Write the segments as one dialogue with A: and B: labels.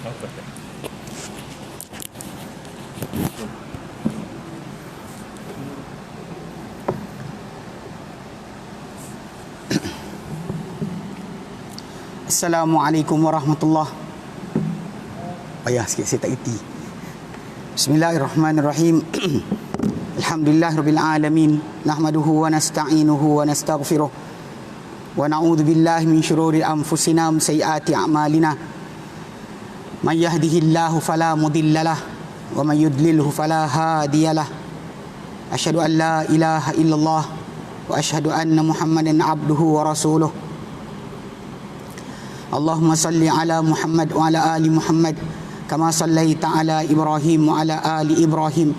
A: Assalamualaikum warahmatullahi. Ayah sikit saya tak reti. Bismillahirrahmanirrahim. Alhamdulillahirabbil alamin. Nahmaduhu wa nasta'inuhu wa nastaghfiruh. Wa na'udzu billahi min shururi anfusina wa sayyiati a'malina. May yahdihillahu fala mudhillalah wa may yudlilhu fala hadiyalah. Asyhadu an la ilaha illallah wa asyhadu anna Muhammadan abduhu wa rasuluh. Allahumma salli ala Muhammad wa ala ali Muhammad kama sallaita ala Ibrahim wa ala ali Ibrahim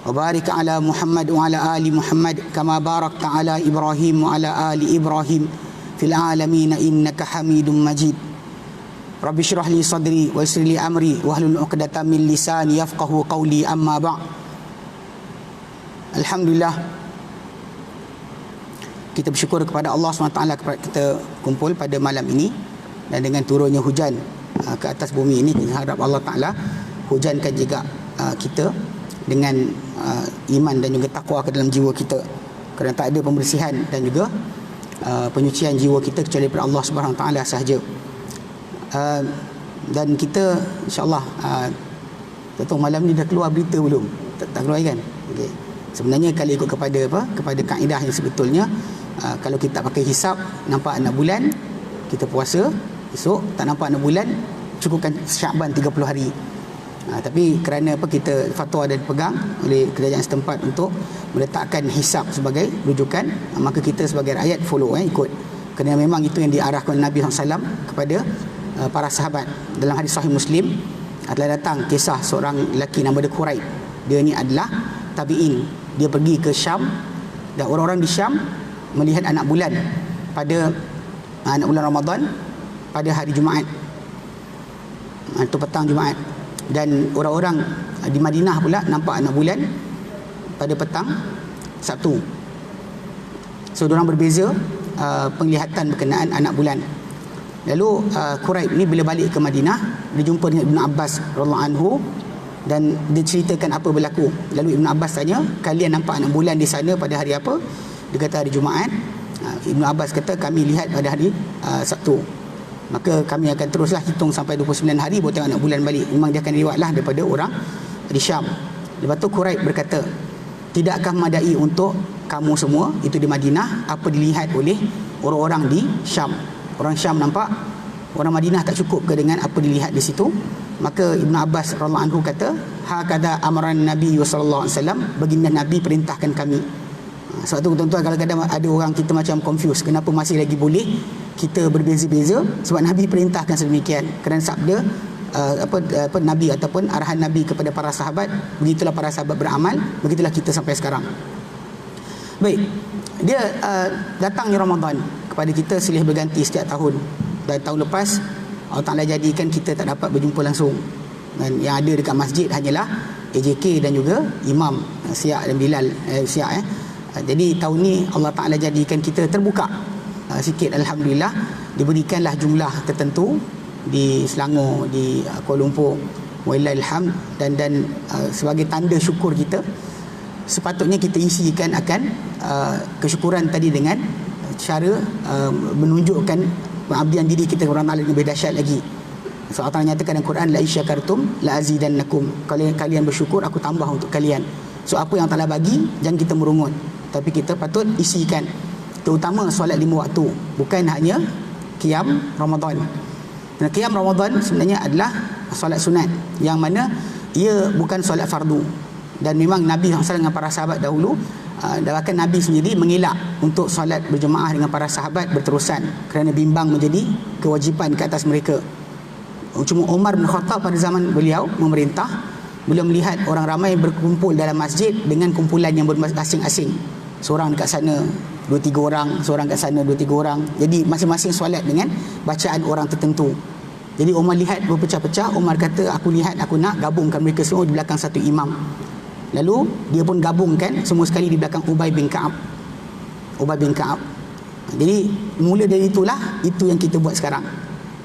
A: wa barik ala Muhammad wa ala ali Muhammad kama barakta ala Ibrahim wa ala ali Ibrahim fil alamin innaka Hamidum Majid. Rabbi shrah li sadri wa yassir li amri wahlul 'uqdatam min lisani yafqahu qawli, amma ba'd. Alhamdulillah, kita bersyukur kepada Allah SWT kita kumpul pada malam ini. Dan dengan turunnya hujan ke atas bumi ini, kita harap Allah Ta'ala hujankan juga kita dengan iman dan juga takwa ke dalam jiwa kita, kerana tak ada pembersihan dan juga penyucian jiwa kita kecuali daripada Allah Subhanahu Wa Ta'ala sahaja. Dan kita insyaAllah tak tahu malam ni dah keluar berita belum? Tak keluar kan? Okay. Sebenarnya kalau ikut kepada kaedah yang sebetulnya, kalau kita pakai hisap nampak 6 bulan kita puasa, esok tak nampak 6 bulan cukupkan Syaban 30 hari. Tapi kerana kita fatwa dan dipegang oleh kerajaan setempat untuk meletakkan hisap sebagai rujukan, maka kita sebagai rakyat follow, ikut, kerana memang itu yang diarahkan Nabi SAW kepada para sahabat. Dalam hadis sahih Muslim telah datang kisah seorang lelaki nama dia Quraib. Dia ni adalah tabi'in. Dia pergi ke Syam, dan orang-orang di Syam melihat anak bulan Ramadan pada hari Jumaat, itu petang Jumaat. Dan orang-orang di Madinah pula nampak anak bulan pada petang Sabtu. So diorang berbeza penglihatan berkenaan anak bulan. Lalu Quraib ni bila balik ke Madinah, dia jumpa dengan Ibn Abbas radhiyallahu anhu dan dia ceritakan apa berlaku. Lalu Ibn Abbas tanya, kalian nampak anak bulan di sana pada hari apa? Dia kata hari Jumaat. Ibn Abbas kata, kami lihat pada hari Sabtu. Maka kami akan teruslah hitung sampai 29 hari baru tengok anak bulan balik. Memang dia akan riwayatlah daripada orang di Syam. Lepas tu Quraib berkata, tidakkah madai untuk kamu semua itu di Madinah apa dilihat oleh orang-orang di Syam? Orang Syam nampak, orang Madinah tak cukup ke dengan apa dilihat di situ? Maka Ibn Abbas radhiyallahu anhu kata, hakadha amaran Nabi sallallahu alaihi wasallam, baginda Nabi perintahkan kami. Sebab tu tuan-tuan, kadang-kadang ada orang kita macam confused, kenapa masih lagi boleh kita berbeza-beza? Sebab Nabi perintahkan sedemikian, kerana sabda Nabi ataupun arahan Nabi kepada para sahabat, begitulah para sahabat beramal, begitulah kita sampai sekarang. Baik, dia datangnya Ramadan kepada kita silih berganti setiap tahun. Dan tahun lepas Allah Ta'ala jadikan kita tak dapat berjumpa langsung, dan yang ada dekat masjid hanyalah AJK dan juga Imam Siak dan Bilal Siak. Jadi tahun ni Allah Ta'ala jadikan kita terbuka sikit, Alhamdulillah. Diberikanlah jumlah tertentu di Selangor, di Kuala Lumpur, wallahilhamd, dan sebagai tanda syukur kita, sepatutnya kita isikan akan kesyukuran tadi dengan cara menunjukkan pengabdian diri kita kepada Allah lebih dahsyat lagi. So Allah Ta'ala nyatakan dalam Quran, la isyakartum la azidannakum, kalau kalian bersyukur aku tambah untuk kalian. So apa yang Allah Ta'ala bagi jangan kita merungut, tapi kita patut isikan, terutama solat 5 waktu, bukan hanya qiyam Ramadan. Dan qiyam Ramadan sebenarnya adalah solat sunat, yang mana ia bukan solat fardu. Dan memang Nabi SAW dengan para sahabat dahulu, bahkan Nabi sendiri mengelak untuk solat berjemaah dengan para sahabat berterusan, kerana bimbang menjadi kewajipan ke atas mereka. Cuma Umar bin Khattab pada zaman beliau memerintah, beliau melihat orang ramai berkumpul dalam masjid dengan kumpulan yang bermasing-masing. Seorang dekat sana 2-3 orang, seorang kat sana 2-3 orang. Jadi masing-masing solat dengan bacaan orang tertentu. Jadi Umar lihat berpecah-pecah. Umar kata, aku nak gabungkan mereka semua di belakang satu imam. Lalu dia pun gabungkan semua sekali di belakang Ubay bin Ka'ab. Jadi mula dari itulah, itu yang kita buat sekarang.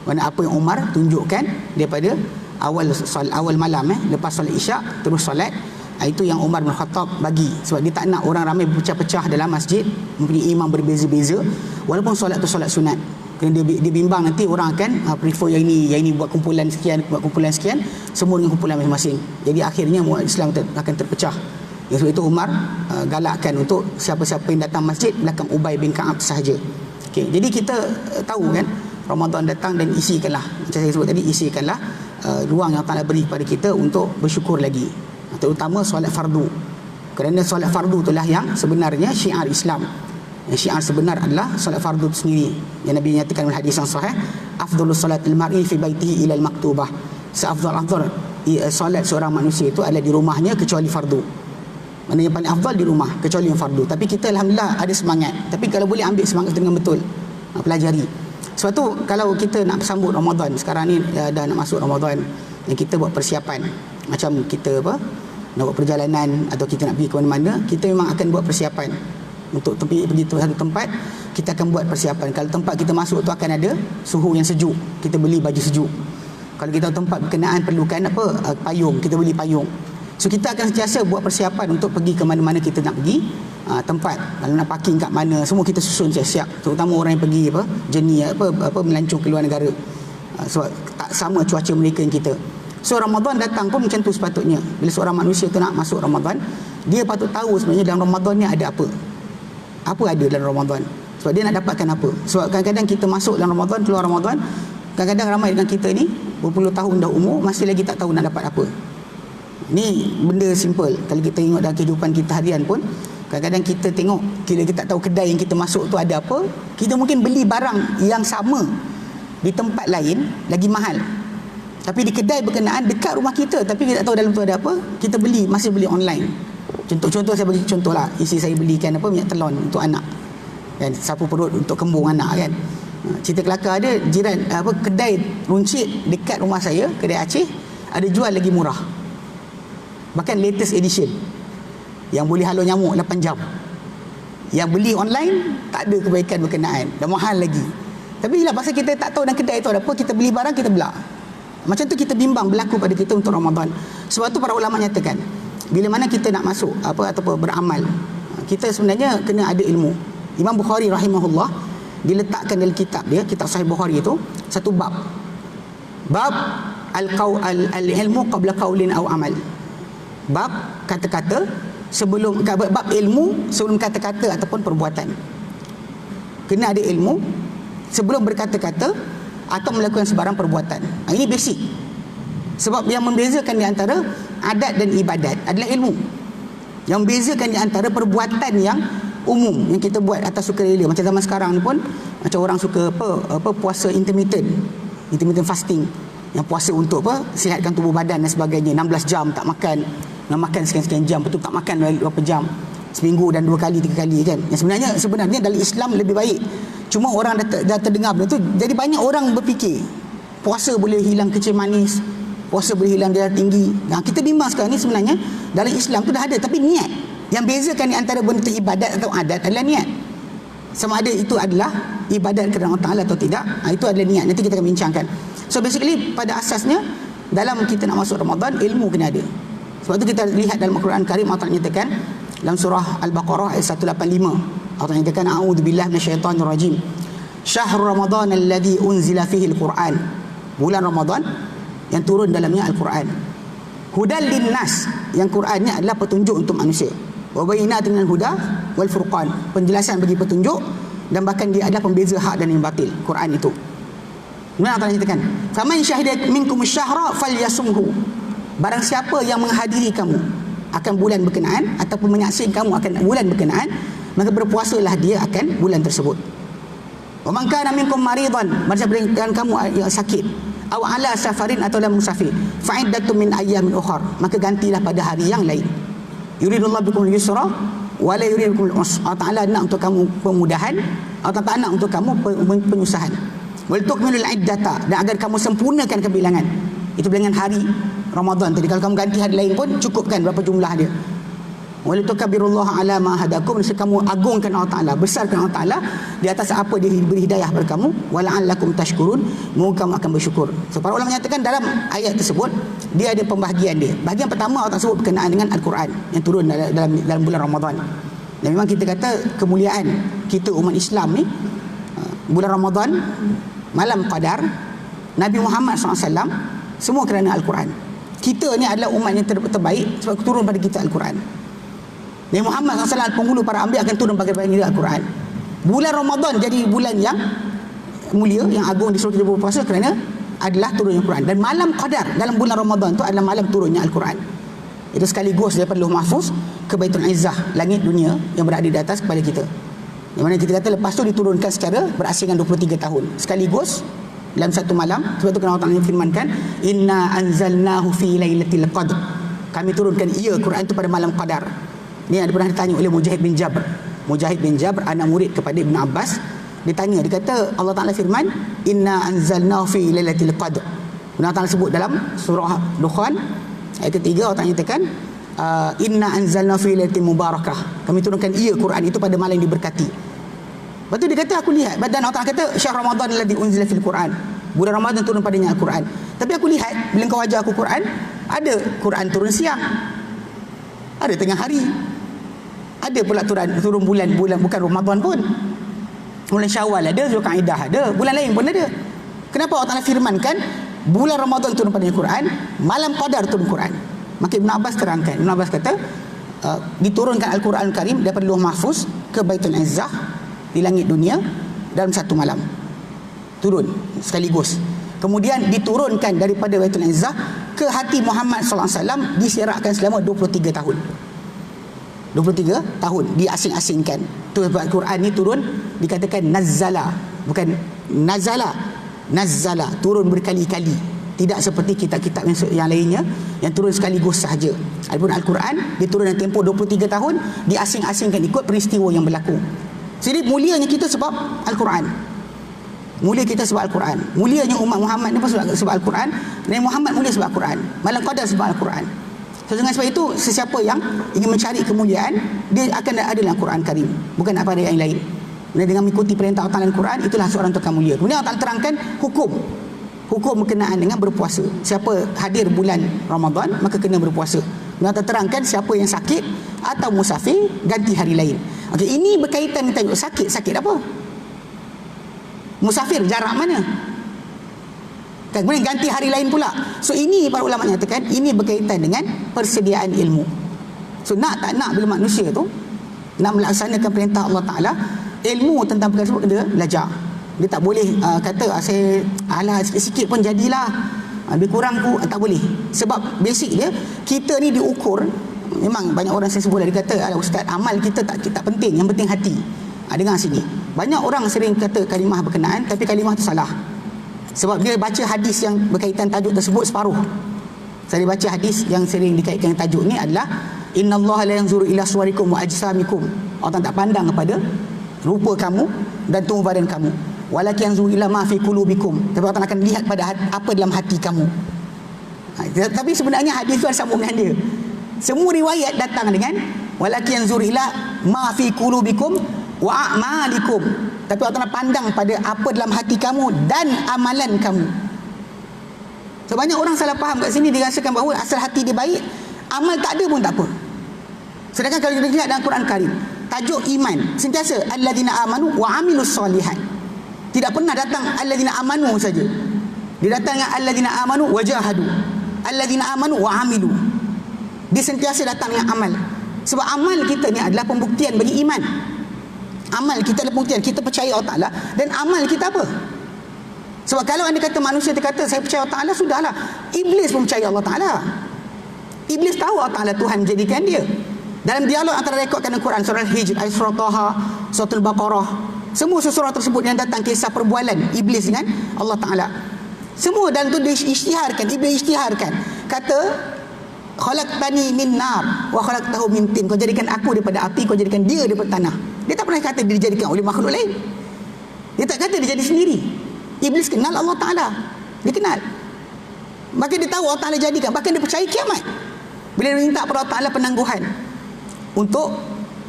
A: Mana apa yang Umar tunjukkan daripada awal malam lepas solat Isyak terus solat, itu yang Umar bin Khattab bagi, sebab dia tak nak orang ramai berpecah-pecah dalam masjid, mempunyai imam berbeza-beza walaupun solat tu solat sunat. Kerana dia bimbang nanti orang akan prefer yang ini buat kumpulan sekian, semua dengan kumpulan masing-masing. Jadi akhirnya umat Islam akan terpecah. Sebab itu Umar galakkan untuk siapa-siapa yang datang masjid belakang Ubay bin Ka'ab sahaja. Okay. Jadi kita tahu kan, Ramadan datang dan isikanlah, macam saya sebut tadi, isikanlah ruang yang Allah beri kepada kita untuk bersyukur lagi, terutama solat fardu. Kerana solat fardu itulah yang sebenarnya syiar Islam. Yang syiar sebenar adalah solat fardu itu sendiri, yang Nabi nyatakan dalam hadis yang sahih, afdhalus salatil mar'i fi baitihi ila al-maktubah, seafdal solat seorang manusia itu adalah di rumahnya kecuali fardu. Mana yang paling afdal di rumah kecuali yang fardu. Tapi kita alhamdulillah ada semangat, tapi kalau boleh ambil semangat dengan betul, pelajari. Sebab tu kalau kita nak sambut Ramadan sekarang ni, dah nak masuk Ramadan, dan kita buat persiapan, macam kita nak buat perjalanan atau kita nak pergi ke mana-mana, kita memang akan buat persiapan untuk pergi ke satu tempat. Kita akan buat persiapan. Kalau tempat kita masuk tu akan ada suhu yang sejuk, kita beli baju sejuk. Kalau kita tempat berkenaan perlukan payung, kita beli payung. So kita akan sentiasa buat persiapan untuk pergi ke mana-mana kita nak pergi, tempat, kalau nak parking kat mana, semua kita susun siap-siap. Terutama orang yang pergi journey melancong ke luar negara, sebab tak sama cuaca mereka yang kita. So Ramadan datang pun macam tu sepatutnya. Bila seorang manusia tu nak masuk Ramadan, dia patut tahu sebenarnya dalam Ramadan ni ada apa ada dalam Ramadan, sebab dia nak dapatkan apa. Sebab kadang-kadang kita masuk dalam Ramadan, keluar Ramadan, kadang-kadang ramai dengan kita ni berpuluh tahun dah umur, masih lagi tak tahu nak dapat apa. Ni benda simple. Kalau kita tengok dalam kehidupan kita harian pun, kadang-kadang kita tengok, kita tak tahu kedai yang kita masuk tu ada apa, kita mungkin beli barang yang sama di tempat lain lagi mahal, tapi di kedai berkenaan dekat rumah kita, tapi kita tak tahu dalam tu ada apa, kita masih beli online. Contoh saya bagi contoh lah, isteri saya belikan minyak telon untuk anak, kan, sapu perut untuk kembung anak, kan. Cerita kelakar ada jiran kedai runcit dekat rumah saya, kedai Aceh, ada jual lagi murah, bahkan latest edition yang boleh halau nyamuk 8 jam. Yang beli online tak ada kebaikan berkenaan, dah mahal lagi. Tapi bila pasal kita tak tahu dalam kedai tu ada apa, kita beli barang, kita belah. Macam tu kita bimbang berlaku pada kita untuk Ramadan. Sebab tu para ulama nyatakan, bila mana kita nak masuk ataupun beramal, kita sebenarnya kena ada ilmu. Imam Bukhari rahimahullah diletakkan dalam kitab dia, kitab Sahih Bukhari itu, satu bab al-ilmu qabla qaulin aw amal. Bab kata-kata sebelum, bab ilmu sebelum kata-kata ataupun perbuatan. Kena ada ilmu sebelum berkata-kata atau melakukan sebarang perbuatan. Ini basic. Sebab yang membezakan di antara adat dan ibadat adalah ilmu. Yang membezakan di antara perbuatan yang umum yang kita buat atas sukarela, macam zaman sekarang ni pun, macam orang suka puasa intermittent fasting, yang puasa untuk sihatkan tubuh badan dan sebagainya, 16 jam tak makan, nak makan sekian-sekian jam, betul tak makan berapa jam, seminggu dan 2 kali 3 kali, kan. Yang sebenarnya dalam Islam lebih baik. Cuma orang dah terdengar benda tu, jadi banyak orang berfikir puasa boleh hilang kecil manis, puasa boleh hilang darah tinggi. Nah, kita bimbang sekarang ni sebenarnya dalam Islam tu dah ada, tapi niat. Yang bezakan di antara benda tu ibadat atau adat adalah niat. Sama ada itu adalah ibadat kerana Allah Ta'ala atau tidak, itu adalah niat. Nanti kita akan bincangkan. So basically pada asasnya dalam kita nak masuk Ramadan, ilmu kena ada. Sebab tu kita lihat dalam Al-Quran Karim, Allah Ta'ala nyatakan dalam surah Al-Baqarah ayat 185, Allah Ta'ala nyatakan, a'udzubillahi minasyaitanir rajim, syahrul ramadan alladhi unzila fihi al-Quran, bulan Ramadan yang turun dalamnya Al-Quran, hudal linnas, yang Qurannya adalah petunjuk untuk manusia, wa bayyinatin minal huda wal furqan, penjelasan bagi petunjuk, dan bahkan dia adalah pembeza hak dan yang batil. Quran itu. Kemudian Allah nyatakan, faman syahida minkum asy-syahra falyasumhu, barang siapa yang menghadiri kamu akan bulan berkenaan ataupun menyaksikan kamu akan bulan berkenaan, maka berpuasalah dia akan bulan tersebut. Wa man kana minkum maridan, barang siapa yang kamu yang sakit, aw ala safarin, atau dalam musafir, fa iddatun min ayyamin ukhra, maka gantilah pada hari yang lain. Yuridullahu bikumul yusra wa la yuridu bikumul usra, Allah Ta'ala nak untuk kamu pemudahan, Allah Ta'ala nak untuk kamu penyusahan. Wal tukmilul iddata, dan agar kamu sempurnakan kebilangan. Itu bilangan hari Ramadan tadi. Kalau kamu ganti hari lain pun cukupkan berapa jumlah dia. Wa litukabbirullaha ala ma hadakum, dan kamu agungkan Allah Taala, besarkan Allah Taala di atas apa dia beri hidayah kepada kamu, wa la'allakum tashkurun, moga kamu akan bersyukur. So para ulama menyatakan dalam ayat tersebut dia ada pembahagian dia. Bahagian pertama Allah sebut berkenaan dengan Al-Quran yang turun dalam bulan Ramadan. Dan memang kita kata kemuliaan kita umat Islam ni, bulan Ramadan, malam Qadar, Nabi Muhammad SAW, semua kerana Al-Quran. Kita ni adalah umat yang terbaik sebab turun pada kita Al-Quran. Nabi Muhammad SAW, penghulu para anbiya, akan turun bagi kita Al-Quran. Bulan Ramadan jadi bulan yang mulia, yang agung, disuruh kita berpuasa kerana adalah turunnya Al-Quran. Dan malam Qadar dalam bulan Ramadan tu adalah malam turunnya Al-Quran. Itu sekaligus daripada Lauh Mahfuz ke Baitul Izzah, langit dunia yang berada di atas kepala kita. Yang mana kita kata lepas tu diturunkan secara berasingan 23 tahun sekaligus dalam satu malam. Sebab tu kerana Allah Ta'ala firmankan, inna anzalnahu fi lailatul qadr, kami turunkan ia Quran itu pada malam Qadar. Ni ada pernah ditanya oleh Mujahid bin Jabr. Mujahid bin Jabr, anak murid kepada Ibn Abbas, ditanya, dia kata Allah Ta'ala firman, inna anzalnahu fi lailatul qadr. Allah Ta'ala sebut dalam surah Dukhan ayat ketiga, Allah Ta'ala nyatakan inna anzalnahu fi lailatin mubarakah, kami turunkan ia Quran itu pada malam yang diberkati. Lepas tu dia kata, aku lihat, dan Allah Ta'ala kata syahr Ramadan alladhi unzila fil Quran, bulan Ramadan turun padanya Al-Quran. Tapi aku lihat bila kau ajar aku Quran, ada Quran turun siang, ada tengah hari, ada pula turun bulan bukan Ramadan pun, bulan Syawal ada, Zulkaidah ada, bulan lain pun ada. Kenapa Allah Ta'ala firmankan bulan Ramadan turun pada Quran, malam Qadar turun Quran? Maka Ibn Abbas terangkan, Ibn Abbas kata diturunkan Al-Quran Karim daripada Lauh Mahfuz ke Baitul Izzah di langit dunia dalam satu malam, turun sekaligus. Kemudian diturunkan daripada Baitul Izzah ke hati Muhammad SAW, disirakkan selama 23 tahun. 23 tahun diasing-asingkan. Tu sebab Quran ni turun dikatakan nazzala, bukan nazala. Nazzala, turun berkali-kali. Tidak seperti kitab-kitab yang lainnya yang turun sekaligus sahaja. Adapun Al-Quran diturun dalam tempoh 23 tahun, diasing-asingkan ikut peristiwa yang berlaku. Jadi mulianya kita sebab Al-Quran. Mulia kita sebab Al-Quran. Mulianya umat Muhammad ni pun sebab Al-Quran. Nabi Muhammad mulia sebab Al-Quran. Malam Qadar sebab Al-Quran. So dengan sebab itu, sesiapa yang ingin mencari kemuliaan, dia akan ada dalam Quran Karim, bukan apa yang lain. Dan dengan mengikuti perintah Allah Ta'ala Al-Quran, itulah seorang itu akan mulia. Kemudian Allah Ta'ala terangkan hukum berkenaan dengan berpuasa. Siapa hadir bulan Ramadan, maka kena berpuasa. Allah Ta'ala terangkan siapa yang sakit atau musafir, ganti hari lain. Okey, ini berkaitan dengan sakit apa? Musafir jarak mana? Kemudian ganti hari lain pula. So ini para ulama nyatakan ini berkaitan dengan persediaan ilmu. So nak tak nak, bila manusia tu nak melaksanakan perintah Allah Ta'ala, ilmu tentang perkara tersebut dia belajar. Dia tak boleh kata saya sikit-sikit pun jadilah, lebih kurang pun tak boleh. Sebab basic dia, kita ni diukur. Memang banyak orang saya sebut dia kata, ustaz, amal kita tak penting, yang penting hati. Dengar sini, banyak orang sering kata kalimah berkenaan, tapi kalimah tu salah. Sebab dia baca hadis yang berkaitan tajuk tersebut separuh. Saya baca hadis yang sering dikaitkan dengan tajuk ni adalah innallaha la yanzuru ila suwarikum wa ajsamikum. Allah tak pandang kepada rupa kamu dan tubuh badan kamu. Walakin yanzuru ila ma fi qulubikum. Tapi Allah akan lihat pada apa dalam hati kamu. Tapi sebenarnya hadis itu ada sambungan dia. Semua riwayat datang dengan walakin yanzuru ila ma fi qulubikum wa a'malikum. Tapi Allah pandang pada apa dalam hati kamu dan amalan kamu. So banyak orang salah faham kat sini, dia rasakan bahawa asal hati dia baik, amal tak ada pun tak apa. Sedangkan kalau kita lihat dalam Quran Karim, tajuk iman sentiasa alladzina amanu wa amilus solihat. Tidak pernah datang alladzina amanu saja. Dia datang dengan alladzina amanu wa jahadu, alladzina amanu wa amilu. Dia sentiasa datang dengan amal. Sebab amal kita ni adalah pembuktian bagi iman. Amal kita adalah pembuktian kita percaya Allah Ta'ala. Dan amal kita apa? Sebab kalau anda kata manusia kata saya percaya Allah Ta'ala, sudahlah. Iblis pun percaya Allah Ta'ala. Iblis tahu Allah Ta'ala Tuhan menjadikan dia. Dalam dialog antara rekodkan Al-Quran, surah Al-Hijr, surah Taha, surah Al-Baqarah, semua surah tersebut yang datang kisah perbualan Iblis dengan Allah Ta'ala. Semua dalam tu dia isytiharkan, Iblis isytiharkan. Kata khalaqtani min nar wa khalaqtahu min tin. Kau jadikan aku daripada api, kau jadikan dia daripada tanah. Dia tak pernah kata dia dijadikan oleh makhluk lain. Dia tak kata dia jadi sendiri. Iblis kenal Allah Ta'ala. Dia kenal. Maka dia tahu Allah Ta'ala jadikan. Bahkan dia percaya kiamat. Bila dia minta kepada Allah Ta'ala penangguhan. untuk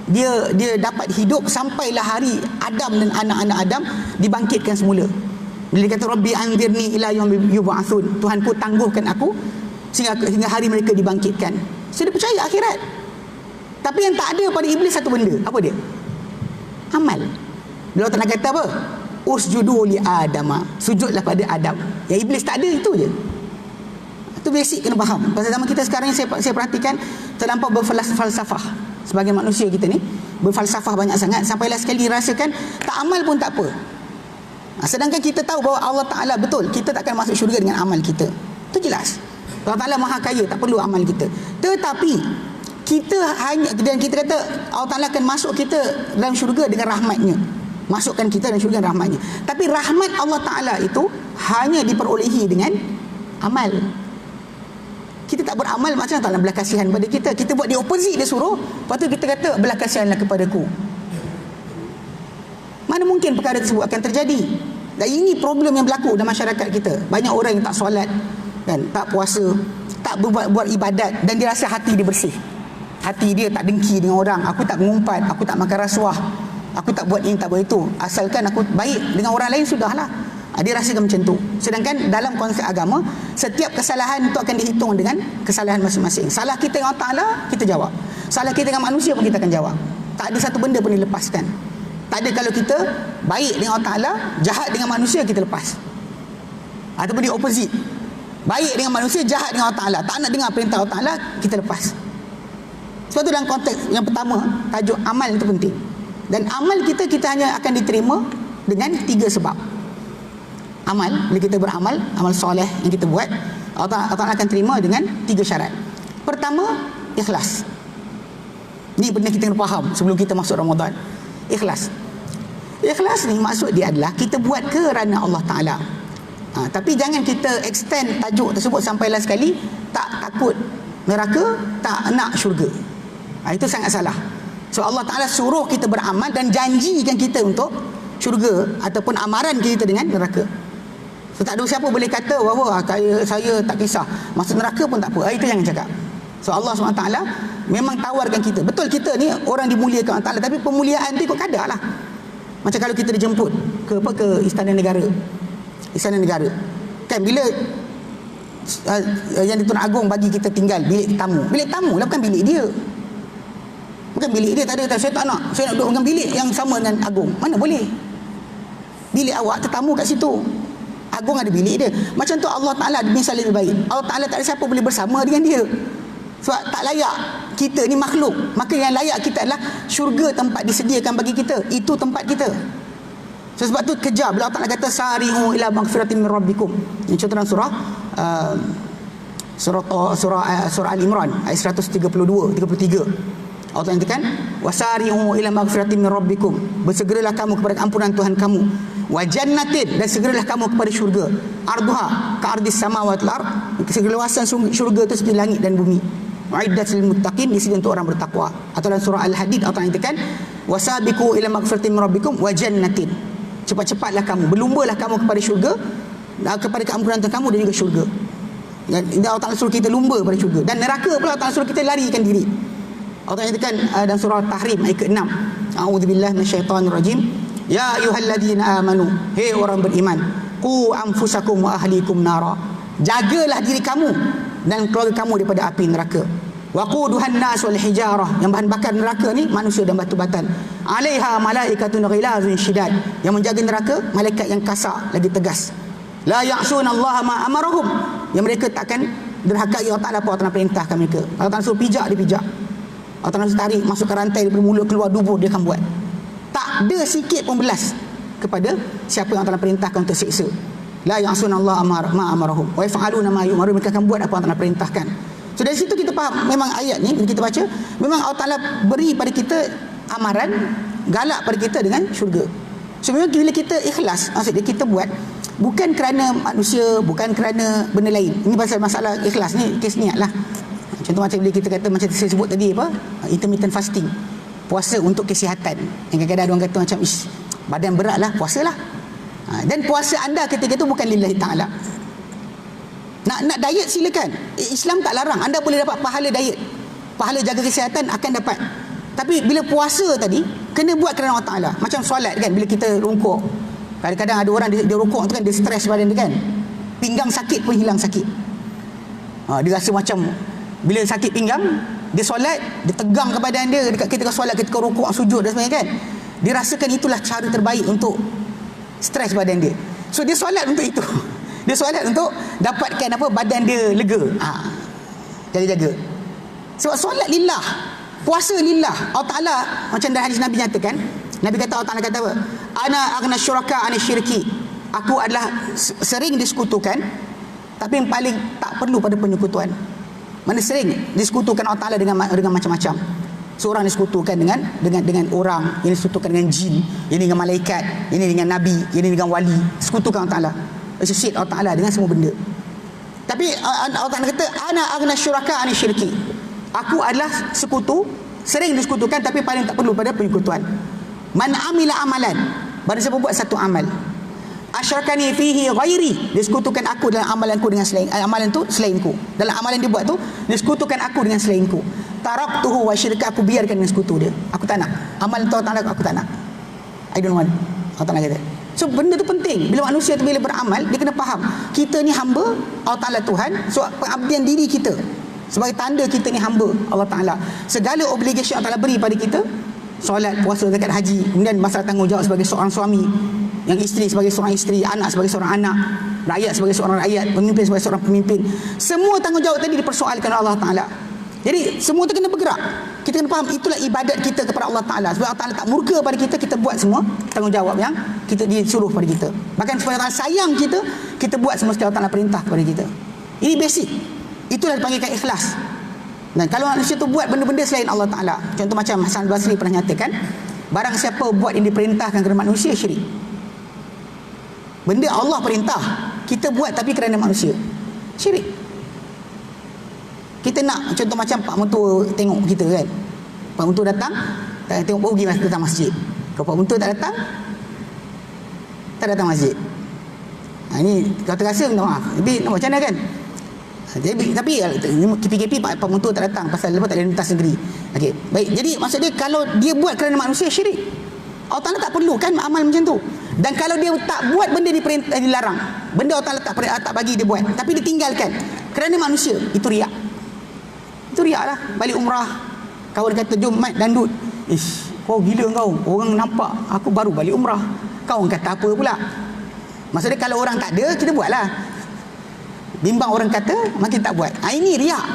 A: dia dapat hidup sampailah hari Adam dan anak-anak Adam dibangkitkan semula. Bila dia kata Rabbi anzirni ila yaum yub'atsun, Tuhanku tangguhkan aku sehingga hari mereka dibangkitkan. So dia percaya akhirat. Tapi yang tak ada pada iblis satu benda. Apa dia? Amal. Bila Allah kata apa? Usjudu li Adama, sujudlah pada Adam. Yang iblis tak ada itu je. Itu basic kena faham. Pasal zaman kita sekarang ni saya perhatikan terlampau berfalsafah. Sebagai manusia kita ni berfalsafah banyak sangat sampailah sekali rasakan tak amal pun tak apa. Sedangkan kita tahu bahawa Allah Ta'ala betul kita takkan masuk syurga dengan amal kita. Itu jelas. Allah Ta'ala maha kaya, tak perlu amal kita. Tetapi kita hanya, dan kita kata Allah Ta'ala akan masuk kita dalam syurga dengan rahmatnya, masukkan kita dalam syurga dengan rahmatnya. Tapi rahmat Allah Ta'ala itu hanya diperolehi dengan amal. Kita tak beramal, macam tak nak belah kasihan pada kita. Kita buat dia opposite, dia suruh, lepas tu kita kata belah kasihanlah kepadaku. Mana mungkin perkara tersebut akan terjadi? Dan ini problem yang berlaku dalam masyarakat kita. Banyak orang yang tak solat, kan, tak puasa, tak buat ibadat, dan dia rasa hati dia bersih. Hati dia tak dengki dengan orang. Aku tak mengumpat, aku tak makan rasuah, aku tak buat ini, tak buat itu. Asalkan aku baik dengan orang lain, sudahlah. Dia rasakan macam tu. Sedangkan dalam konsep agama, setiap kesalahan itu akan dihitung dengan kesalahan masing-masing. Salah kita dengan Allah Ta'ala, kita jawab. Salah kita dengan manusia pun kita akan jawab. Tak ada satu benda pun dilepaskan. Tak ada kalau kita baik dengan Allah Ta'ala, jahat dengan manusia, kita lepas. Ataupun di opposite. Baik dengan manusia, jahat dengan Allah Ta'ala, tak nak dengar perintah Allah Ta'ala, kita lepas. Sebab tu dalam konteks yang pertama, tajuk amal itu penting. Dan amal kita hanya akan diterima dengan 3 sebab. Amal, bila kita beramal, amal soleh yang kita buat, Allah Ta'ala akan terima dengan 3 syarat. Pertama, ikhlas. Ni benda kita kena faham sebelum kita masuk Ramadan. Ikhlas. Ikhlas ni maksud dia adalah kita buat kerana Allah Ta'ala. Tapi jangan kita extend tajuk tersebut sampailah sekali tak takut neraka, tak nak syurga. Itu sangat salah. So Allah Ta'ala suruh kita beramal dan janjikan kita untuk syurga ataupun amaran kita dengan neraka. So tak ada siapa boleh kata bahawa saya tak kisah, masuk neraka pun tak apa. Itu jangan cakap. So Allah SWT memang tawarkan kita. Betul kita ni orang dimuliakan Allah Ta'ala, tapi pemuliaan tu ikut kadar lah. Macam kalau kita dijemput ke Istana Negara. Istana Negara. Kan bila yang Tuan Agong bagi kita tinggal bilik tamu. Bilik tamu lah, bukan bilik dia. Bukan bilik dia, tak ada. Saya tak nak. Saya nak duduk dengan bilik yang sama dengan Agong. Mana boleh? Bilik awak tetamu kat situ. Agong ada bilik dia. Macam tu Allah Ta'ala misal lebih baik. Allah Ta'ala tak ada siapa boleh bersama dengan dia. Sebab tak layak. Kita ni makhluk. Maka yang layak kita adalah syurga, tempat disediakan bagi kita. Itu tempat kita. So, sebab tu kejar. Bila Allah Ta'ala kata sari'u ila maghfiratin min rabbikum. Yang contoh dalam surah Al-Imran ayat 132 33. Allah Ta'ala katakan wasari'u ila maghfiratin min rabbikum. Bersegeralah kamu kepada ampunan Tuhan kamu. Wa jannatin, dan segeralah kamu kepada syurga. Arduha ka'ardis samawati wal ard. Keseluasan syurga itu seperti langit dan bumi. Uiddat lil muttaqin, disediakan untuk orang bertakwa. Atau dalam surah Al-Hadid Allah Ta'ala katakan wasabiqu ila maghfiratin min rabbikum wa jannatin. Cepat-cepatlah kamu, berlumbalah kamu kepada syurga, kepada keampunan Tuhan kamu dan juga syurga. Dan Allah Ta'ala suruh kita lumba pada syurga. Dan neraka pula Allah Ta'ala suruh kita larikan diri. Allah Ta'ala katakan dalam surah Tahrim ayat ke-6, a'udzubillahi minasyaitonirrajim. Ya ayyuhalladzina amanu, hei orang beriman, qu anfusakum wa ahlikum nara. Jagalah diri kamu dan keluarga kamu daripada api neraka. Waquduhan nas wal hijarah, yang bahan bakar neraka ni manusia dan batu-batan. Alaiha malaikatun ghilazun syidad, yang menjaga neraka malaikat yang kasar lagi tegas. La ya'sunallaha ma amarahum, yang mereka takkan derhakai Allah Ta'ala apa Allah Ta'ala perintahkan mereka. Allah Ta'ala suruh pijak, dia pijak. Allah Ta'ala suruh tarik masuk ke rantai daripada mulut keluar dubur, dia akan buat. Tak ada sikit pun belas kepada siapa yang Allah Ta'ala perintahkan untuk siksa. La ya'sunallaha ma amarahum wa yaf'aluna ma yu'marun, mereka akan buat apa yang Allah Ta'ala perintahkan. So dari situ kita faham memang ayat ni bila kita baca, memang Allah Ta'ala beri pada kita amaran, galak pada kita dengan syurga. So memang bila kita ikhlas, maksudnya kita buat bukan kerana manusia, bukan kerana benda lain. Ini pasal masalah ikhlas ni, kes niat lah. Contoh macam bila kita kata, macam saya sebut tadi apa, intermittent fasting, puasa untuk kesihatan. Yang kadang-kadang orang kata macam badan berat lah, puasalah. Dan puasa anda ketika itu bukan lillahi ta'ala. Nak diet silakan. Islam tak larang. Anda boleh dapat pahala diet, pahala jaga kesihatan akan dapat. Tapi bila puasa tadi kena buat kerana Allah Taala. Macam solat kan, bila kita rungkuk, kadang-kadang ada orang dia rungkuk tu kan, dia stres badan dia kan, pinggang sakit pun hilang sakit. Dia rasa macam bila sakit pinggang, dia solat, dia tegang ke badan dia dekat ketika solat, ketika rukuk, sujud dan sebagainya kan. Dia rasakan itulah cara terbaik untuk stres badan dia. So dia solat untuk itu. Dia solat untuk dapatkan apa, badan dia lega. Jaga-jaga. Sebab solat lillah, puasa lillah. Allah Taala macam dalam hadis Nabi nyatakan, Nabi kata, Allah Taala kata apa? Ana aghna syuraka an syirki. Aku adalah sering disekutukan, tapi yang paling tak perlu pada penyekutuan. Mana sering disekutukan Allah Taala dengan macam-macam. Seorang disekutukan dengan orang, ini disekutukan dengan jin, ini dengan malaikat, ini dengan nabi, ini dengan wali. Sekutukan Allah Taala. Associate Allah Taala dengan semua benda. Tapi Allah Taala kata, ana aghna syuraka an syirki. Aku adalah sekutu, sering disekutukan tapi paling tak perlu pada penyekutuan. Man amila amalan, barang siapa buat satu amal, asyrakani fihi ghairi, disekutukan aku dalam amalanku dengan selain amalan tu selainku. Dalam amalan dia buat tu, disekutukan aku dengan selainku. Taraktuhu wa syirka, aku biarkan dengan sekutu dia. Aku tak nak. Amalan tu Allah Taala aku tak nak. I don't want. Allah Taala kata. So benda tu penting. Bila manusia tu bila beramal, dia kena faham, kita ni hamba Allah Taala Tuhan. So pengabdian diri kita sebagai tanda kita ni hamba Allah Taala. Segala obligation Allah Taala beri pada kita, solat, puasa, zakat, haji, kemudian masalah tanggungjawab sebagai seorang suami, yang isteri sebagai seorang isteri, anak sebagai seorang anak, rakyat sebagai seorang rakyat, pemimpin sebagai seorang pemimpin. Semua tanggungjawab tadi dipersoalkan oleh Allah Taala. Jadi semua tu kena bergerak. Kita kena faham itulah ibadat kita kepada Allah Taala. Sebab Allah Taala tak murka pada kita, kita buat semua tanggungjawab yang kita disuruh pada kita. Bahkan supaya Allah sayang kita, kita buat semua sekali Allah Taala perintah kepada kita. Ini basic. Itulah dipanggilkan ikhlas. Dan kalau manusia tu buat benda-benda selain Allah Taala, contoh macam Hasan Al-Basri pernah nyatakan, barang siapa buat yang diperintahkan kerana manusia, syirik. Benda Allah perintah, kita buat tapi kerana manusia, syirik. Kita nak, contoh macam pak mentua tengok kita kan, pak mentua datang, tengok pergi datang masjid. Kalau pak mentua tak datang masjid, ini kau terasa minta maaf. Tapi macam mana kan? Tapi KPKP pak mentua tak datang pasal lepas tak ada lintas negeri. Okey, baik. Jadi maksud dia, kalau dia buat kerana manusia, syirik. Allah Taala tak perlu kan amal macam tu. Dan kalau dia tak buat benda dilarang, benda Allah Taala tak bagi dia buat, tapi dia tinggalkan kerana manusia, itu riak. Itu riak lah. Balik umrah, kawan kata jom mat dandut. Ish, kau gila kau. Orang nampak aku baru balik umrah. Kau kata apa pula? Maksudnya kalau orang tak ada, kita buat lah. Bimbang orang kata, makin tak buat. Ini riak.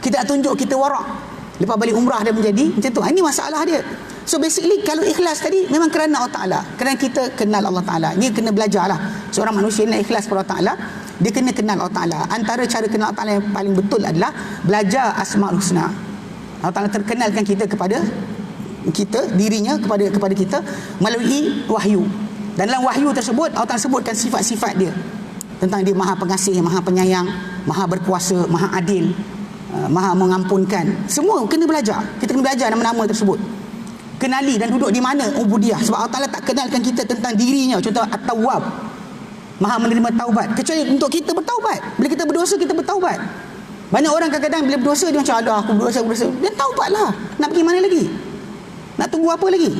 A: Kita nak tunjuk kita warak. Lepas balik umrah dia menjadi macam tu. Ini masalah dia. So basically kalau ikhlas tadi memang kerana Allah Ta'ala, kerana kita kenal Allah Ta'ala. Ini kena belajar lah. Seorang manusia nak ikhlas kepada Allah Ta'ala, dia kena kenal Allah Ta'ala. Antara cara kenal Allah Ta'ala yang paling betul adalah belajar Asma'ul Husna. Allah Ta'ala terkenalkan kita kepada kita, dirinya kepada kita melalui wahyu. Dan dalam wahyu tersebut Allah Ta'ala sebutkan sifat-sifat dia, tentang dia maha pengasih, maha penyayang, maha berkuasa, maha adil, maha mengampunkan. Semua kena belajar. Kita kena belajar nama-nama tersebut. Kenali dan duduk di mana ubudiyah. Sebab Allah Ta'ala tak kenalkan kita tentang dirinya. Contoh At-Tawwab, maha menerima taubat, kecuali untuk kita bertaubat. Bila kita berdosa, kita bertaubat. Banyak orang kadang-kadang bila berdosa, dia macam, aduh aku berdosa. Dia taubatlah. Nak pergi mana lagi? Nak tunggu apa lagi?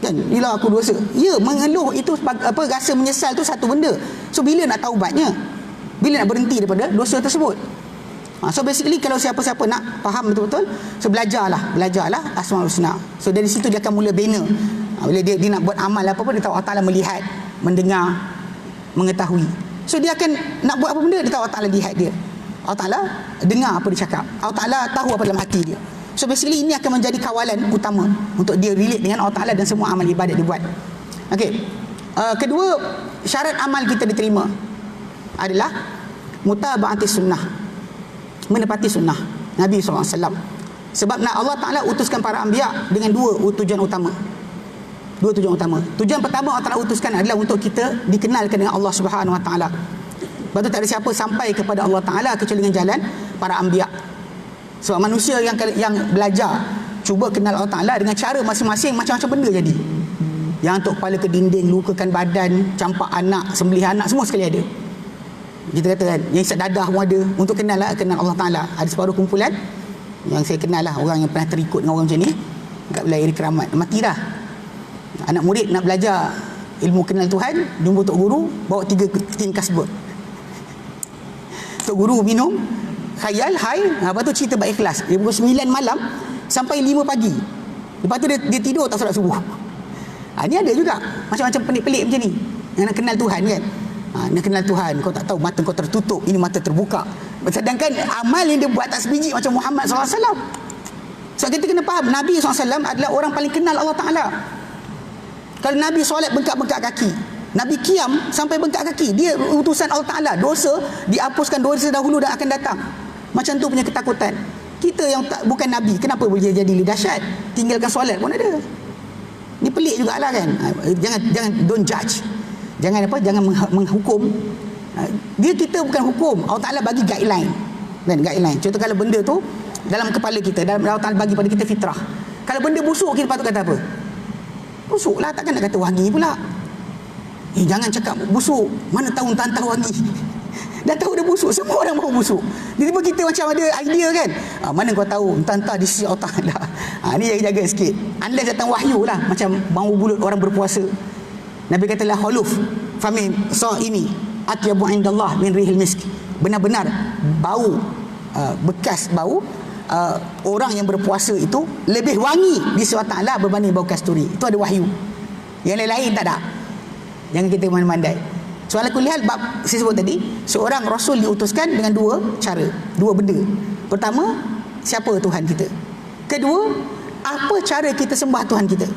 A: Kan, bila aku dosa, ya, mengeluh itu rasa menyesal tu satu benda. So bila nak taubatnya? Bila nak berhenti daripada dosa tersebut? So basically kalau siapa-siapa nak faham betul-betul, so belajarlah Asmaul Husna. So dari situ dia akan mula bina. Bila dia nak buat amal apa-apa, dia tahu Allah Ta'ala melihat, mendengar, mengetahui. So dia akan nak buat apa benda, dia tahu Allah Ta'ala lihat dia, Allah Ta'ala dengar apa dia cakap, Allah Ta'ala tahu apa dalam hati dia. So basically ini akan menjadi kawalan utama untuk dia relate dengan Allah Ta'ala dan semua amal ibadat dia buat. Okey. Kedua, syarat amal kita diterima adalah mutaba'ati sunnah, menepati sunnah Nabi SAW. Sebab Allah Ta'ala utuskan para anbiya dengan dua tujuan utama. Tujuan pertama Allah Ta'ala utuskan adalah untuk kita dikenalkan dengan Allah Subhanahu Wa Ta'ala. Sebab tu tak ada siapa sampai kepada Allah Ta'ala kecuali dengan jalan para anbiya. Sebab manusia yang belajar cuba kenal Allah Ta'ala dengan cara masing-masing, macam-macam benda jadi. Yang untuk kepala ke dinding, lukakan badan, campak anak, sembelih anak, semua sekali ada. Kita kata kan, yang isap dadah pun ada. Untuk kenal Allah Ta'ala. Ada separuh kumpulan yang saya kenal lah, orang yang pernah terikut dengan orang macam ni. kat belah air keramat, mati dah. Anak murid nak belajar ilmu kenal Tuhan, jumpa tok guru bawa 3 tingkas sebut. Tok guru minum, khayal, lepas tu cerita bab ikhlas. Dia pukul 9 malam sampai 5 pagi. Lepas tu dia tidur tak solat subuh. Ni ada juga macam-macam pelik-pelik macam ni. Yang nak kenal Tuhan kan. Nak kenal Tuhan, kau tak tahu, mata kau tertutup, ini mata terbuka. Sedangkan amal yang dia buat tak sebiji macam Muhammad SAW. So kita kena faham, Nabi SAW adalah orang paling kenal Allah Ta'ala. Kalau Nabi solat bengkak-bengkak kaki, Nabi kiam sampai bengkak kaki, dia utusan Allah Ta'ala, dosa dihapuskan dosa dahulu dan akan datang. Macam tu punya ketakutan. Kita yang bukan Nabi, kenapa boleh jadi dahsyat? Tinggalkan solat pun ada. Ni pelik jugalah kan. Jangan don't judge. Jangan menghukum. Dia kita bukan hukum. Allah Ta'ala bagi guideline. Kan, guideline. Contoh kalau benda tu dalam kepala kita, dalam Allah Ta'ala bagi pada kita fitrah. Kalau benda busuk, kita patut kata apa? Busuklah, takkan nak kata wangi pula. Jangan cakap busuk. Mana tahu entah wangi. Dah tahu dia busuk, semua orang mahu busuk. Tiba-tiba kita macam ada idea kan. Mana kau tahu, entah di sisi Allah Ta'ala. Ni jaga-jaga sikit. Unless datang wahyu lah, macam bau mulut orang berpuasa. Nabi katalah huluf famin sa'imi atyabu indallah min rihil misk. Benar-benar bau, bekas bau orang yang berpuasa itu lebih wangi di sisi Allah Ta'ala berbanding bau kasturi. Itu ada wahyu. Yang lain-lain tak ada. Jangan kita mandai-mandai. Soalan kuliah bab saya sebut tadi, seorang rasul diutuskan dengan 2 cara, 2 benda. Pertama, siapa Tuhan kita? Kedua, apa cara kita sembah Tuhan kita?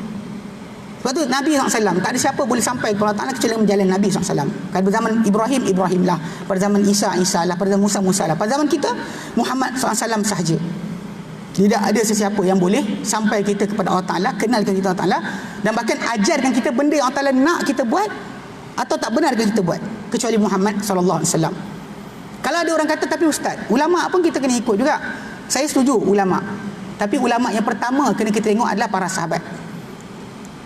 A: Sebab tu Nabi SAW, tak ada siapa boleh sampai kepada Allah Ta'ala kecuali menjalani Nabi SAW. Pada zaman Ibrahim, Ibrahim lah. Pada zaman Isa, Isa lah. Pada zaman Musa, Musa lah. Pada zaman kita, Muhammad SAW sahaja. Tidak ada sesiapa yang boleh sampai kita kepada Allah Ta'ala, kenalkan kita Allah Ta'ala, dan bahkan ajarkan kita benda yang Allah Ta'ala nak kita buat atau tak benar kita buat, kecuali Muhammad SAW. Kalau ada orang kata, tapi ustaz, ulama pun kita kena ikut juga. Saya setuju ulama. Tapi ulama yang pertama kena kita tengok adalah para sahabat.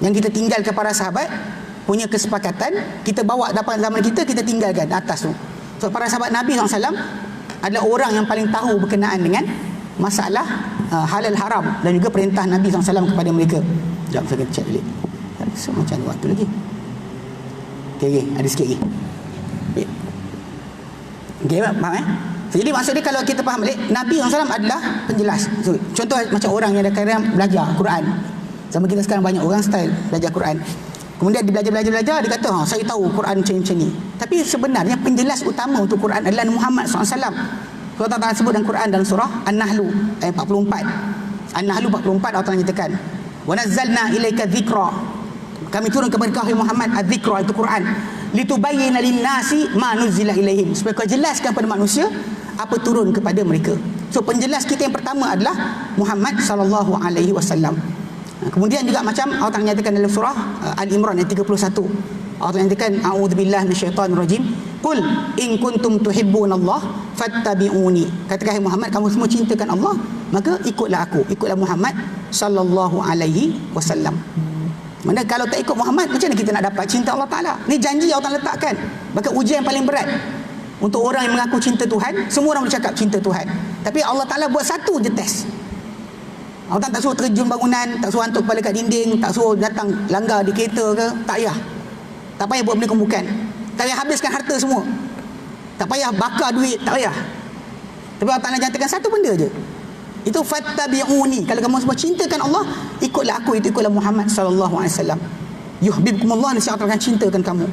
A: Yang kita tinggalkan para sahabat, punya kesepakatan, kita bawa dapat zaman kita tinggalkan atas tu. So para sahabat Nabi SAW adalah orang yang paling tahu berkenaan dengan masalah halal haram dan juga perintah Nabi SAW kepada mereka. Sekejap, saya kena check dulu. So macam ada waktu lagi. Okey, ada sikit lagi. Okey, faham Jadi maksudnya kalau kita faham balik, Nabi SAW adalah penjelas. So, contoh macam orang yang kadang belajar Quran. Sama kita sekarang banyak orang style belajar Quran. Kemudian dia belajar, dia kata, saya tahu Quran macam ni. Tapi sebenarnya penjelas utama untuk Quran adalah Muhammad SAW. So, Allah Ta'ala sebut dalam Quran dalam surah An-Nahlu ayat 44. An-Nahlu 44, Allah Ta'ala nyatakan, wa nazzalna ilaika dzikra. Kami turun kepada kau Muhammad az-zikra, itu Quran, litubayyana lin-nasi ma nuzila ilaihim, supaya kau jelaskan kepada manusia apa turun kepada mereka. So penjelas kita yang pertama adalah Muhammad sallallahu alaihi wasallam. Kemudian juga macam Allah Ta'ala nyatakan dalam surah Al-Imran ayat 31. Allah Ta'ala nyatakan, a'udzubillahi minasyaitonirrajim, qul in kuntum tuhibbunallaha fattabi'uni. Katakan, hai Muhammad, kamu semua cintakan Allah, maka ikutlah aku, ikutlah Muhammad sallallahu alaihi wasallam. Mana kalau tak ikut Muhammad, macam mana kita nak dapat cinta Allah Ta'ala? Ni janji Allah Ta'ala letakkan. Bahkan ujian yang paling berat untuk orang yang mengaku cinta Tuhan, semua orang boleh cakap cinta Tuhan, tapi Allah Ta'ala buat satu je test. Allah Ta'ala tak suruh terjun bangunan, tak suruh hantuk kepala kat dinding, tak suruh datang langgar di kereta ke, tak payah. Tak payah buat benda kemukan, tak payah habiskan harta semua, tak payah bakar duit, tak payah. Tapi Allah Ta'ala nyatakan satu benda je, itu fattabi'uni. Kalau kamu semua cintakan Allah, ikutlah aku, itu ikutlah Muhammad sallallahu alaihi wasallam. Yuhibbukumullah, niscaya Allah akan cintakan kamu.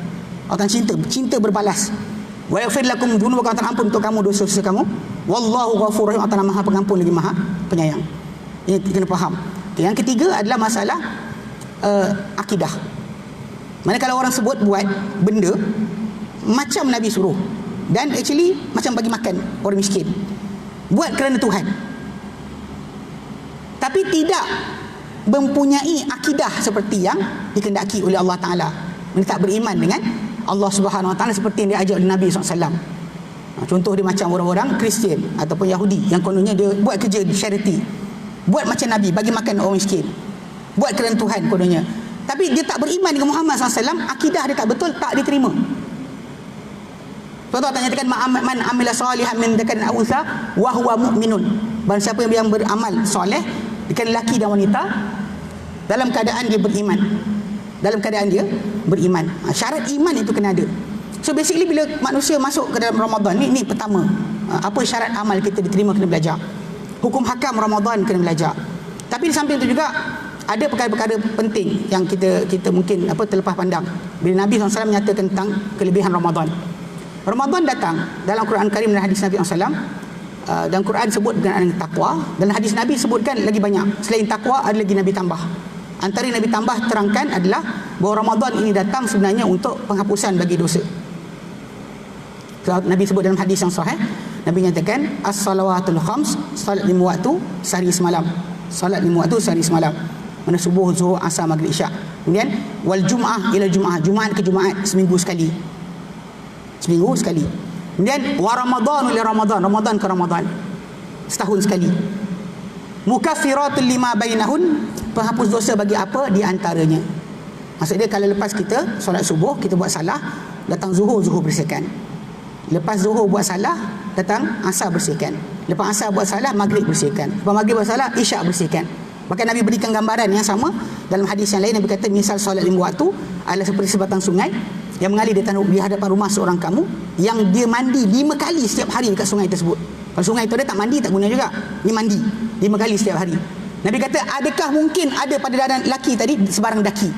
A: Allah akan cinta berbalas. Wa yaghfir lakum dzunubakum, akan ampun untuk kamu dosa-dosa kamu. Wallahu ghafurur rahim, Allah Maha Pengampun lagi Maha Penyayang. Ini kena faham. Yang ketiga adalah masalah akidah. Mana kalau orang sebut buat benda macam Nabi suruh, dan actually macam bagi makan orang miskin, buat kerana Tuhan, tapi tidak mempunyai akidah seperti yang dikehendaki oleh Allah Ta'ala. Mereka tak beriman dengan Allah Subhanahu Wa Ta'ala seperti yang diajar oleh Nabi SAW. Contoh dia macam orang-orang Kristian ataupun Yahudi yang kononnya dia buat kerja charity, buat macam Nabi, bagi makan orang miskin, buat kerana Tuhan kononnya, tapi dia tak beriman dengan Muhammad SAW. Akidah dia tak betul, tak diterima. Contoh Allah nyatakan, man amila salihan min dzakarin aw untha wa huwa mu'minun. Barang siapa yang beramal soleh, ikan lelaki dan wanita, dalam keadaan dia beriman. Dalam keadaan dia beriman. Syarat iman itu kena ada. So basically bila manusia masuk ke dalam Ramadan ni pertama, apa syarat amal kita diterima, kena belajar. Hukum hakam Ramadan kena belajar. Tapi di samping itu juga ada perkara-perkara penting yang kita mungkin terlepas pandang. Bila Nabi SAW menyatakan tentang kelebihan Ramadan. Ramadan datang dalam Quran Karim dan hadis Nabi SAW. Dan Quran sebut dengan takwa, dan hadis Nabi sebutkan lagi banyak. Selain takwa ada lagi Nabi tambah. Antara yang Nabi tambah terangkan adalah bahawa Ramadan ini datang sebenarnya untuk penghapusan bagi dosa. Nabi sebut dalam hadis yang sahih, Nabi nyatakan as-salawatul khams, salat 5 waktu sehari semalam. Salat 5 waktu sehari semalam. Mana subuh, zuhur, asar, maghrib, isyak. Kemudian wal jum'ah ila jum'ah, Jumaat ke Jumaat seminggu sekali. Seminggu sekali. Kemudian wa ramadhan ila Ramadan, Ramadan ke Ramadan setahun sekali. Mukaffiratul lima bainahun, penghapus dosa bagi apa di antaranya. Maksud dia kalau lepas kita solat subuh kita buat salah, datang zuhur bersihkan. Lepas zuhur buat salah, datang asar bersihkan. Lepas asar buat salah, maghrib bersihkan. Lepas maghrib buat salah, isyak bersihkan. Bahkan Nabi berikan gambaran yang sama dalam hadis yang lain. Nabi kata misal solat 5 waktu adalah seperti sebatang sungai yang mengalir di hadapan rumah seorang kamu, yang dia mandi 5 kali setiap hari dekat sungai tersebut. Kalau sungai itu ada tak mandi, tak guna juga. Ni mandi 5 kali setiap hari. Nabi kata, adakah mungkin ada pada dada lelaki tadi sebarang daki?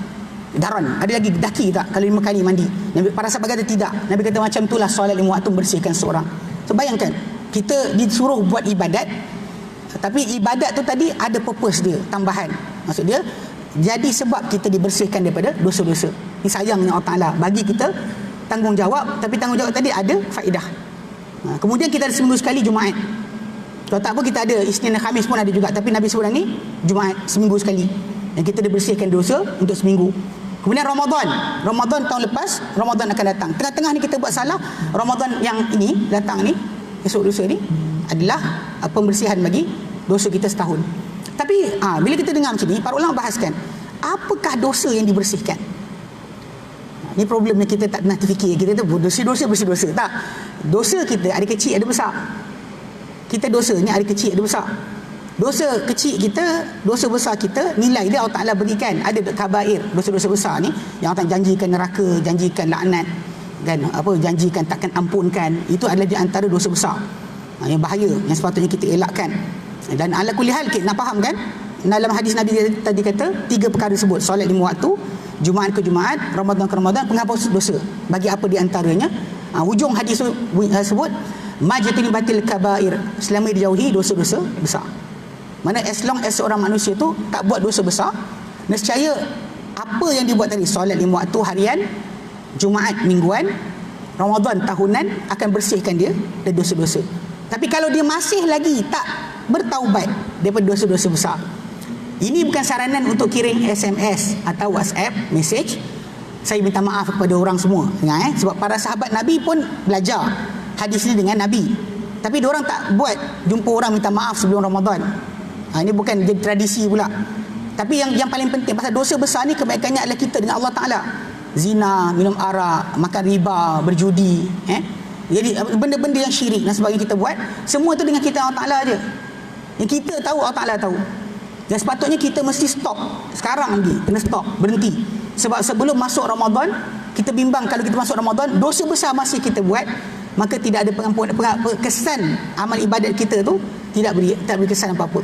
A: Daran, ada lagi daki tak kalau 5 kali mandi? Nabi, para sahabat kata tidak. Nabi kata macam itulah solat 5 waktu membersihkan seorang. So bayangkan, kita disuruh buat ibadat, tapi ibadat tu tadi ada purpose dia, tambahan. Maksud dia, jadi sebab kita dibersihkan daripada dosa-dosa. Ini sayangnya Allah Ta'ala bagi kita tanggungjawab, tapi tanggungjawab tadi ada faedah. Kemudian kita ada seminggu sekali Jumaat. Kalau tak apa kita ada Isnin dan Khamis pun ada juga, tapi Nabi sebut ni Jumaat seminggu sekali. Dan kita dibersihkan dosa untuk seminggu. Kemudian Ramadan tahun lepas, Ramadan akan datang. Tengah-tengah ni kita buat salah, Ramadan yang ini datang ni, esok dosa ni adalah pembersihan bagi dosa kita setahun. Tapi bila kita dengar macam ni, para ulama bahaskan apakah dosa yang dibersihkan. Ni problemnya kita tak pernah terfikir. Kita tu dosa bersih dosa. Tak. Dosa kita ada kecil ada besar. Kita dosa ni ada kecil ada besar. Dosa kecil kita, dosa besar kita, nilai dia Allah Ta'ala berikan. Ada kabair, dosa-dosa besar ni yang Allah janjikan neraka, janjikan laknat, kan, janjikan takkan ampunkan. Itu adalah di antara dosa besar yang bahaya, yang sepatutnya kita elakkan. Dan ala kulli hal kita nak faham kan, dalam hadis Nabi tadi kata 3 perkara sebut, solat 5 waktu, Jumaat ke Jumaat, Ramadan ke Ramadan, penghapus dosa. Bagi apa di antaranya? Hujung hadis sebut majtanibatil kabair, selama dijauhi dosa-dosa besar. Mana as long as seorang manusia tu tak buat dosa besar, nescaya apa yang dibuat tadi, solat 5 waktu harian, Jumaat mingguan, Ramadan tahunan, akan bersihkan dia dari dosa-dosa. Tapi kalau dia masih lagi tak bertaubat daripada dosa-dosa besar, ini bukan saranan untuk kirim SMS atau WhatsApp message saya minta maaf kepada orang semua. Sebab para sahabat Nabi pun belajar hadis ini dengan Nabi, tapi diorang tak buat jumpa orang minta maaf sebelum Ramadan. Ini bukan jadi tradisi pula. Tapi yang paling penting, pasal dosa besar ni kebaikannya adalah kita dengan Allah Ta'ala. Zina, minum arak, makan riba, berjudi, jadi benda-benda yang syirik dan sebagainya kita buat, semua tu dengan kita Allah Ta'ala je. Yang kita tahu, Allah Ta'ala tahu. Dan sepatutnya kita mesti stop sekarang lagi, kena stop, berhenti. Sebab sebelum masuk Ramadan, kita bimbang kalau kita masuk Ramadan, dosa besar masih kita buat, maka tidak ada pengampunan, kesan amal ibadat kita tu tak beri kesan apa-apa.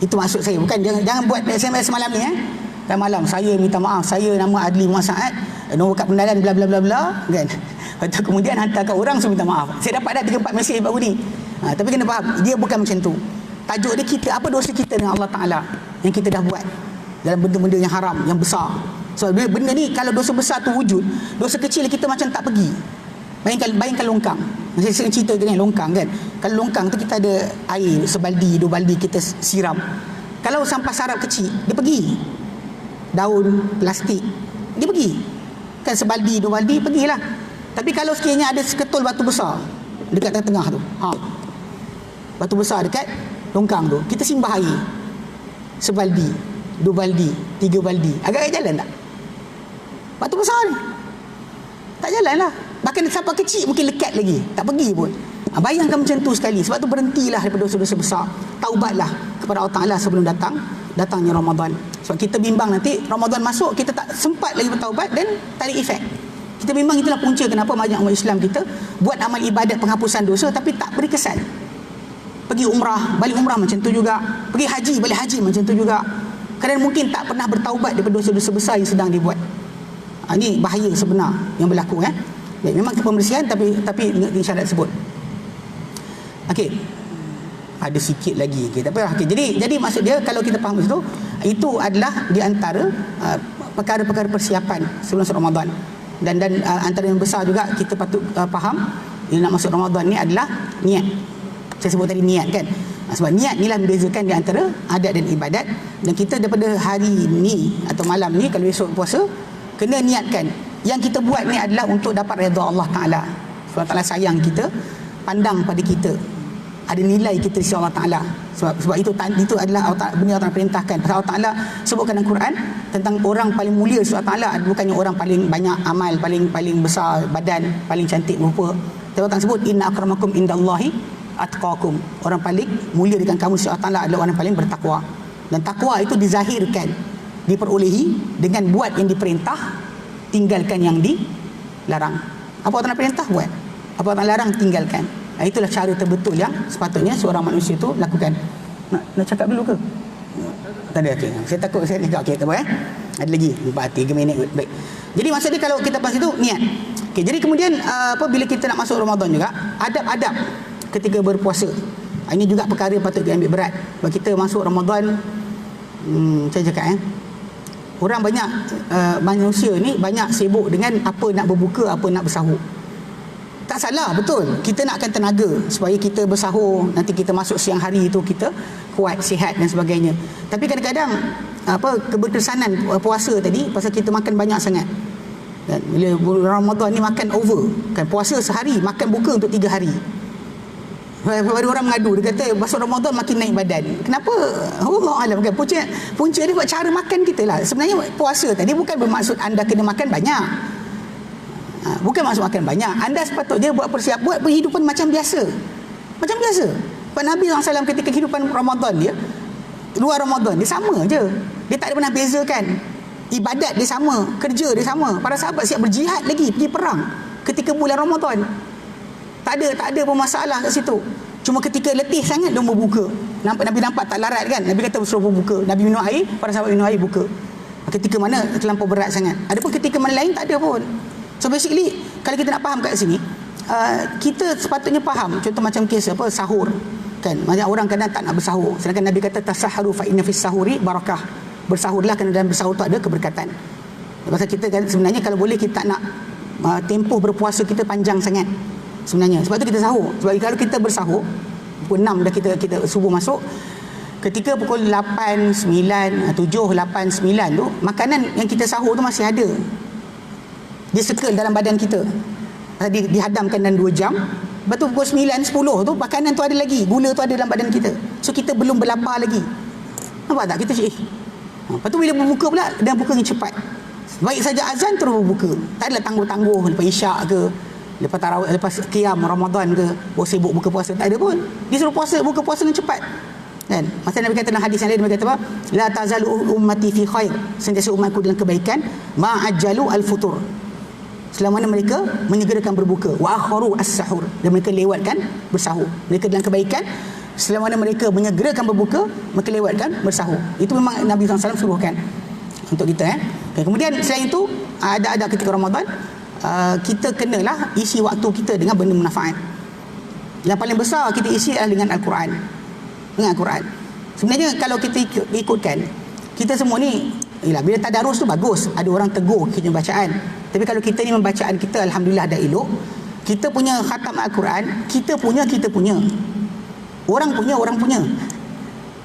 A: Itu maksud saya. Bukan jangan buat SMS malam ni kan, malam saya minta maaf, saya nama Adli Muhammad Saad, nombor kad pengenalan bla bla bla bla, kan. Lepas tu kemudian hantar kat orang suruh minta maaf. Saya dapat dah 3-4 mesej baru ni. Tapi kena faham, dia bukan macam tu. Tajuk dia kita, apa dosa kita dengan Allah Ta'ala yang kita dah buat dalam benda-benda yang haram, yang besar. So benda ni kalau dosa besar tu wujud, dosa kecil kita macam tak pergi. Bayangkan longkang. Saya sering cerita dengan longkang kan. Kalau longkang tu kita ada air sebaldi, 2 baldi kita siram. Kalau sampah sarap kecil, dia pergi. Daun, plastik, dia pergi. Kan sebaldi, 2 baldi, pergilah. Tapi kalau sekiranya ada seketul batu besar dekat tengah-tengah tu, batu besar dekat longkang tu, kita simbah air sebaldi, 2 baldi, 3 baldi, agak-agak jalan tak? Batu besar ni tak jalan lah. Bahkan sampah kecil mungkin lekat lagi, tak pergi pun. Bayangkan macam tu sekali. Sebab tu berhentilah daripada dosa-dosa besar, taubatlah kepada Allah Ta'ala sebelum datangnya Ramadan. So Sebab kita bimbang nanti Ramadan masuk, kita tak sempat lagi bertaubat dan tak ada efek. Kita bimbang itulah punca kenapa banyak umat Islam kita buat amal ibadat penghapusan dosa tapi tak beri kesan. Pergi umrah, balik umrah macam tu juga. Pergi haji, balik haji macam tu juga. Kerana mungkin tak pernah bertaubat daripada dosa-dosa besar yang sedang dibuat. Ini bahaya sebenar yang berlaku. Baik, memang pembersihan tapi dengan syarat tersebut. Okey. Ada sikit lagi. Okay, tak apa. Okay, jadi maksud dia kalau kita faham itu adalah di antara perkara-perkara persiapan sebelum masuk Ramadan. Dan antara yang besar juga kita patut faham yang nak masuk Ramadan ni adalah niat. Saya sebut tadi niat kan. Sebab niat inilah membezakan di antara adat dan ibadat. Dan kita daripada hari ni atau malam ni kalau esok puasa kena niatkan yang kita buat ni adalah untuk dapat redha Allah Ta'ala. Sebab Allah sayang kita, pandang pada kita, ada nilai kita di sisi Allah Ta'ala. Sebab itu adalah benda Allah Ta'ala perintahkan. Pasal Allah Ta'ala sebutkan dalam Quran tentang orang paling mulia di sisi Allah Ta'ala, bukannya orang paling banyak amal, paling besar badan, paling cantik rupa. Tapi Allah Ta'ala sebut inna akramakum indallahi atqakum. Orang paling mulia dengan kamu di sisi Allah Ta'ala adalah orang paling bertakwa. Dan takwa itu dizahirkan, diperolehi dengan buat yang diperintah, tinggalkan yang dilarang. Apa Allah Ta'ala perintah buat, apa Allah Ta'ala larang tinggalkan. Itulah cara terbetul yang sepatutnya seorang manusia itu lakukan. Nak cakap dulu ke? Tak ada. Okay. Saya takut saya cakap. Okey, tak apa ada lagi 3 minit. Baik. Jadi maksudnya kalau kita pas itu niat. Okey, jadi kemudian bila kita nak masuk Ramadan juga, adab-adab ketika berpuasa. Ini juga perkara yang patut diambil berat. Sebab kita masuk Ramadan, saya cakap orang banyak manusia ni banyak sibuk dengan apa nak berbuka, apa nak bersahur. Tak salah, betul. Kita nakkan tenaga supaya kita bersahur, nanti kita masuk siang hari itu kita kuat, sihat dan sebagainya. Tapi kadang-kadang keberkesanan puasa tadi pasal kita makan banyak sangat. Dan bila Ramadan ni makan over. Kan puasa sehari, makan buka untuk 3 hari. Ada orang mengadu, dia kata masuk Ramadan makin naik badan. Kenapa? Allah alam kan. Punca dia buat cara makan kita lah. Sebenarnya puasa tadi bukan bermaksud anda kena makan banyak. Bukan maksud makan banyak. Anda sepatutnya buat kehidupan macam biasa. Macam biasa. Pak Nabi SAW ketika kehidupan Ramadan dia, luar Ramadan dia sama je. Dia tak ada pernah bezakan. Ibadat dia sama, kerja dia sama. Para sahabat siap berjihad lagi, pergi perang ketika bulan Ramadan. Tak ada pun masalah kat situ. Cuma ketika letih sangat dia berbuka. Nabi nampak tak larat kan? Nabi kata suruh berbuka. Nabi minum air, para sahabat minum air buka. Ketika mana terlampau berat sangat. Adapun ketika mana lain tak ada pun. So basically kalau kita nak faham kat sini, kita sepatutnya faham contoh macam kes sahur kan. Banyak orang kadang tak nak bersahur, sedangkan Nabi kata tasahharu fa inna fis sahuri barakah. Bersahurlah kerana dalam bersahur tu ada keberkatan. Pasal kita kan sebenarnya kalau boleh kita tak nak tempoh berpuasa kita panjang sangat sebenarnya. Sebab tu kita sahur. Sebab kalau kita bersahur pukul 6 dah kita subuh masuk, ketika pukul 8, 9, 7, 8, 9 tu makanan yang kita sahur tu masih ada. Dia circle dalam badan kita. Dihadamkan dalam 2 jam. Lepas tu pukul 9, 10 tu makanan tu ada lagi. Gula tu ada dalam badan kita. So kita belum berlapar lagi. Nampak tak? Kita lepas tu bila berbuka pula, dan buka yang cepat. Baik saja azan terus berbuka. Tak adalah tangguh-tangguh lepas isyak ke, lepas tarawih, lepas qiyam Ramadan ke, sibuk buka puasa. Tak ada pun. Dia suruh buka puasa dengan cepat. Kan? Masa Nabi kata dalam hadis yang lain, Nabi kata apa? La tazalu ummati fi khair. Sentiasa umatku dalam kebaikan. Ma'ajjalu al-futur. Selama mana mereka menyegerakan berbuka, wa akharu as-sahur, dan mereka lewatkan bersahur. Mereka dalam kebaikan selama mana mereka menyegerakan berbuka, mereka lewatkan bersahur. Itu memang Nabi SAW suruhkan untuk kita. Okay. Kemudian selain itu ada ketika Ramadan, kita kenalah isi waktu kita dengan benda manfaat. Yang paling besar kita isi adalah dengan Al-Quran. Dengan Al-Quran. Sebenarnya kalau kita ikutkan, kita semua ni bila tadarus tu bagus, ada orang tegur kita bacaan. Tapi kalau kita ni membacaan kita alhamdulillah dah elok, kita punya khatam Al-Quran, kita punya. Orang punya.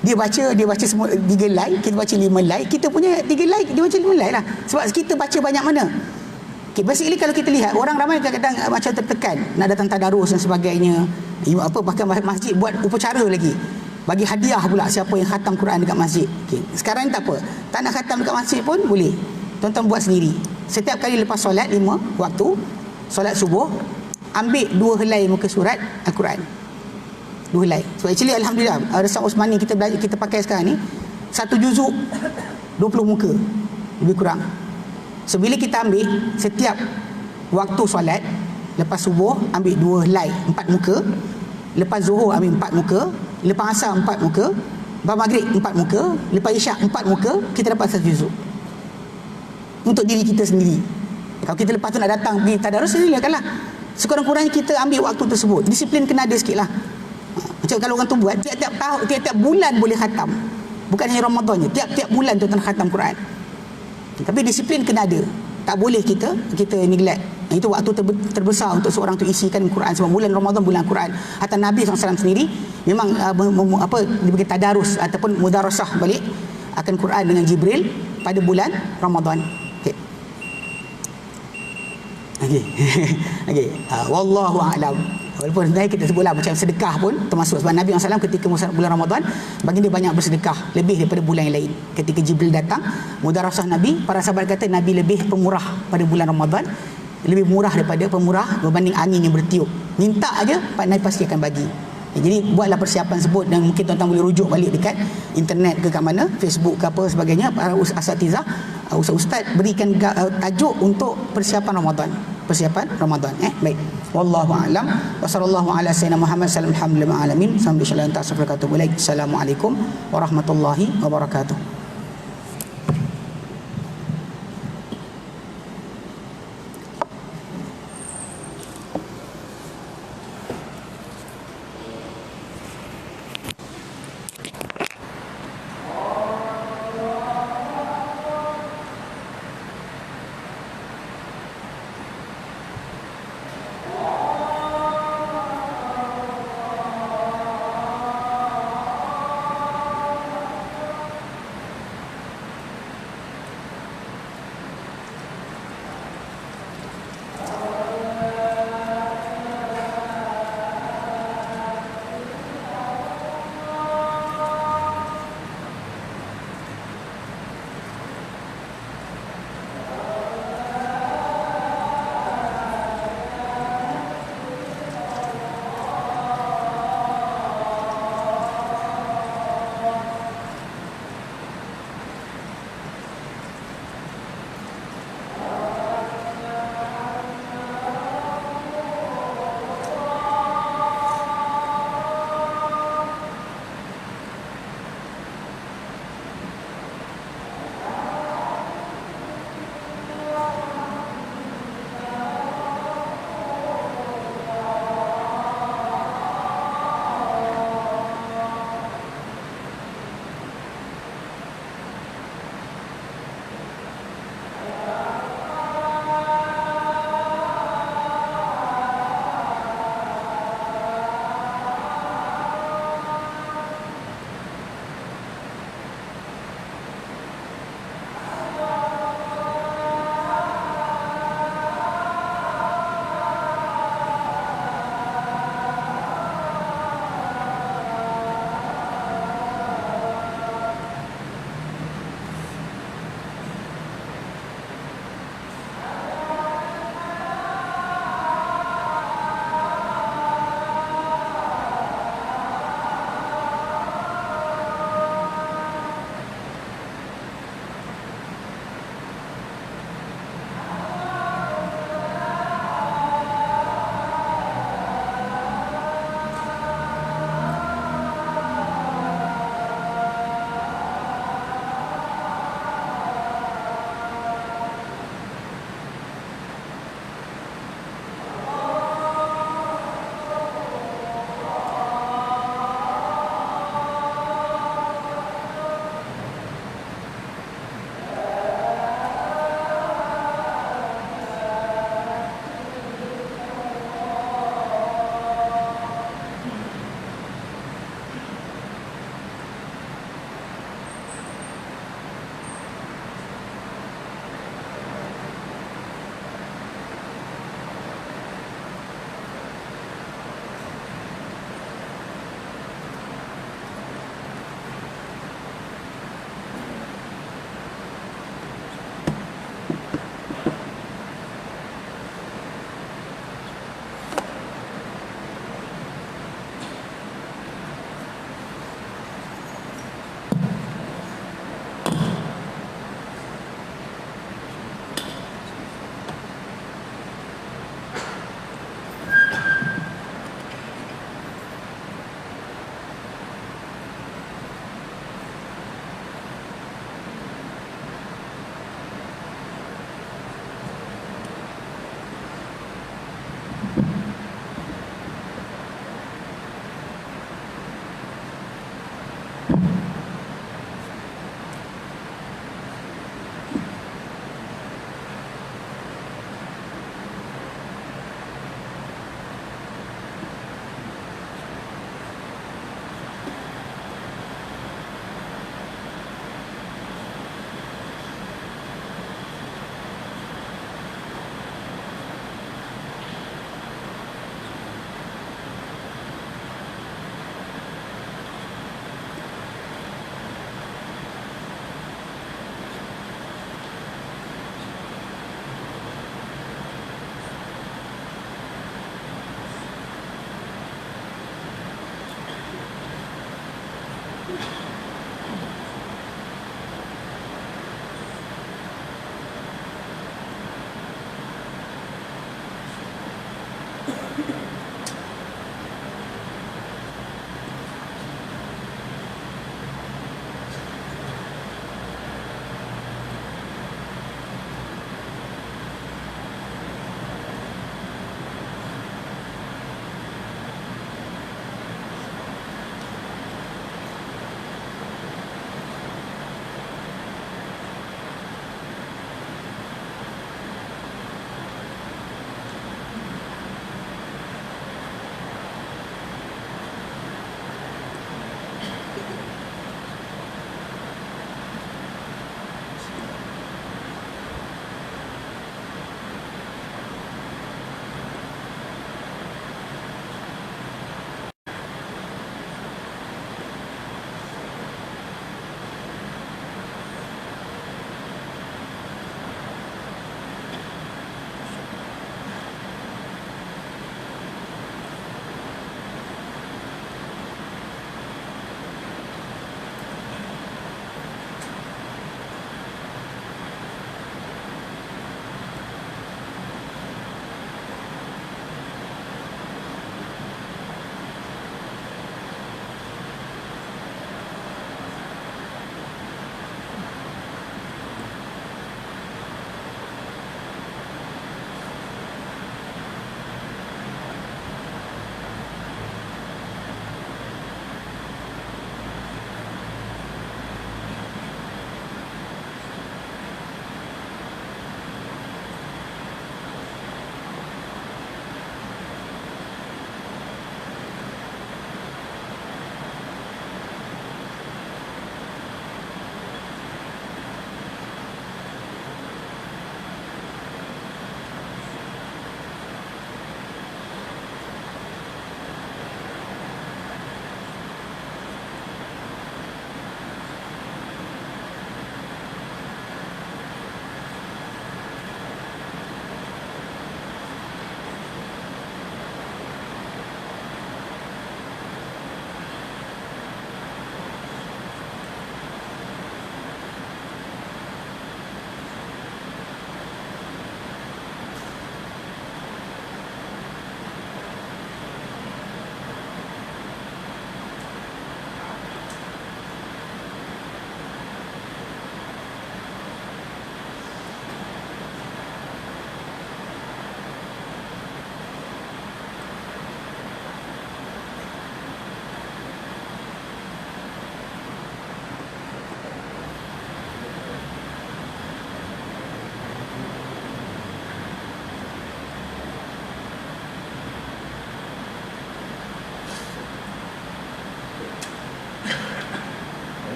A: Dia baca semua 3 like, kita baca 5 like, kita punya 3 like, dia baca 5 like lah. Sebab kita baca banyak mana. Okay, basically kalau kita lihat orang ramai kadang-kadang macam tertekan nak datang tadarus dan sebagainya. Bahkan masjid buat upacara lagi. Bagi hadiah pula siapa yang khatam Quran dekat masjid. Okay. Sekarang ni tak apa. Tak nak khatam dekat masjid pun boleh. Tuan-tuan buat sendiri. Setiap kali lepas solat 5 waktu, solat subuh, ambil 2 helai muka surat Al-Quran. 2 helai. So actually alhamdulillah Resam Osmani kita pakai sekarang ni 1 juzuk 20 muka lebih kurang. So bila kita ambil setiap waktu solat, lepas subuh ambil 2 helai 4 muka, lepas zuhur ambil 4 muka, lepas asar 4 muka, lepas maghrib 4 muka, lepas isyak 4 muka, kita dapat 1 juzuk untuk diri kita sendiri. Kalau kita lepas tu nak datang pergi tadarus, silakanlah. Sekurang-kurangnya kita ambil waktu tersebut. Disiplin kena ada sikit lah. Macam kalau orang tu buat tiap-tiap tahun, tiap-tiap bulan boleh khatam. Bukan hanya Ramadannya, tiap-tiap bulan tu khatam Quran. Tapi disiplin kena ada. Tak boleh kita neglect. Itu waktu terbesar untuk seorang tu isikan Quran. Sebab bulan Ramadan bulan Quran. Hatta Nabi SAW sendiri memang diberi tadarus ataupun mudarasah balik akan Quran dengan Jibril pada bulan Ramadan. Okey. Wallahu a'lam. Walaupun sebenarnya kita sebutlah macam sedekah pun termasuk, sebab Nabi SAW ketika bulan Ramadan bagi dia banyak bersedekah lebih daripada bulan yang lain. Ketika Jibril datang mudarasah Nabi, para sahabat kata Nabi lebih pemurah pada bulan Ramadan, lebih murah daripada pemurah berbanding angin yang bertiup. Minta aja Pak Nabi pasti akan bagi. Jadi buatlah persiapan sebut, dan mungkin tuan-tuan boleh rujuk balik dekat internet ke kat mana, Facebook ke apa sebagainya. Para asatizah, ustaz-ustaz berikan tajuk untuk persiapan Ramadan. Baik. Wallahu a'lam. Wa sallallahu ala sayyidina Muhammad sallallahu alaihi wasallam. Assalamualaikum warahmatullahi wabarakatuh.